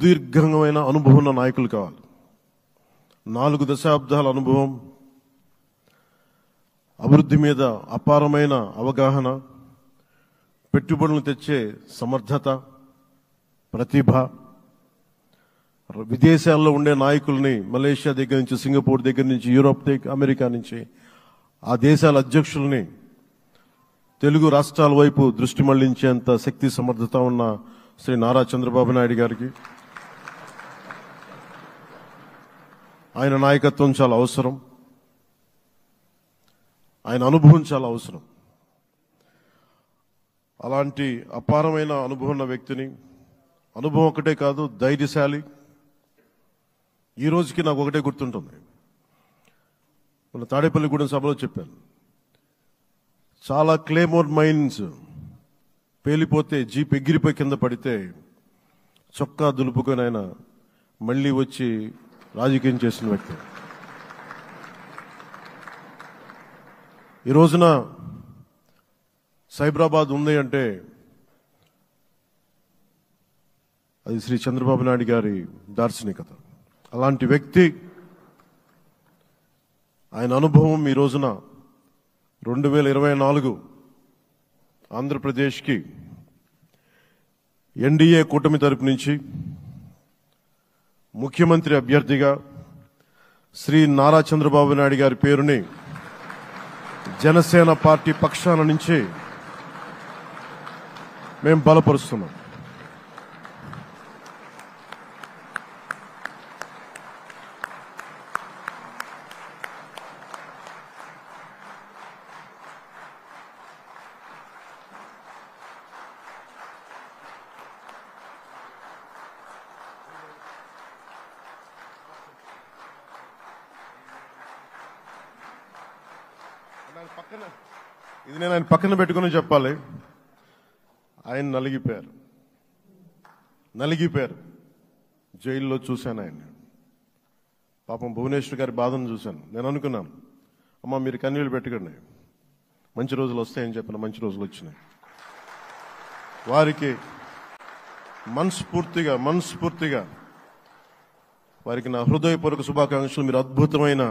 సుదీర్ఘమైన అనుభవం ఉన్న నాయకులు కావాలి. 4 దశాబ్దాల అనుభవం, అభివృద్ధి మీద అపారమైన అవగాహన, పెట్టుబడులను తెచ్చే సమర్థత, ప్రతిభ, విదేశాల్లో ఉండే నాయకుల్ని మలేషియా దగ్గర నుంచి, సింగపూర్ దగ్గర నుంచి, యూరోప్ దగ్గర, అమెరికా నుంచి ఆ దేశాల అధ్యక్షుల్ని తెలుగు రాష్ట్రాల వైపు దృష్టి మళ్లించేంత శక్తి సమర్థత ఉన్న శ్రీ నారా చంద్రబాబు నాయుడు గారికి ఆయన నాయకత్వం చాలా అవసరం, ఆయన అనుభవం చాలా అవసరం. అలాంటి అపారమైన అనుభవం ఉన్న వ్యక్తిని, అనుభవం ఒకటే కాదు, ధైర్యశాలి. ఈ రోజుకి నాకు ఒకటే గుర్తుంటుంది. మన తాడేపల్లిగూడెం సభలో చెప్పాను, చాలా క్లేమోర్ మైన్స్ పేలిపోతే జీప్ ఎగిరిపోయి కింద పడితే చొక్కా దులుపుకొని ఆయన మళ్ళీ వచ్చి రాజకీయం చేసిన వ్యక్తి. ఈ రోజున సైబరాబాద్ ఉంది అంటే అది శ్రీ చంద్రబాబు నాయుడు గారి దార్శనికత. అలాంటి వ్యక్తి, ఆయన అనుభవం ఈ రోజున 2024 ఆంధ్రప్రదేశ్కి ఎన్డీఏ కూటమి తరపు నుంచి ముఖ్యమంత్రి అభ్యర్థిగా శ్రీ నారా చంద్రబాబు నాయుడు గారి పేరుని జనసేన పార్టీ పక్షాన నుంచి మేము బలపరుస్తున్నాం. ఇది నేను ఆయన పక్కన పెట్టుకుని చెప్పాలి. ఆయన నలిగిపోయారు. జైల్లో చూశాను ఆయన్ని. పాపం భువనేశ్వర్ గారి బాధను చూశాను. నేను అనుకున్నాను, అమ్మ మీరు కన్నీళ్ళు పెట్టకండి, మంచి రోజులు వస్తాయని చెప్పిన మంచి రోజులు వచ్చినాయి. వారికి మనస్ఫూర్తిగా వారికి నా హృదయపూర్వక శుభాకాంక్షలు. మీరు అద్భుతమైన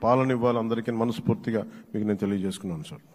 పాలన ఇవ్వాలి అందరికీ మనస్ఫూర్తిగా మీకు నేను తెలియజేసుకున్నాను సార్.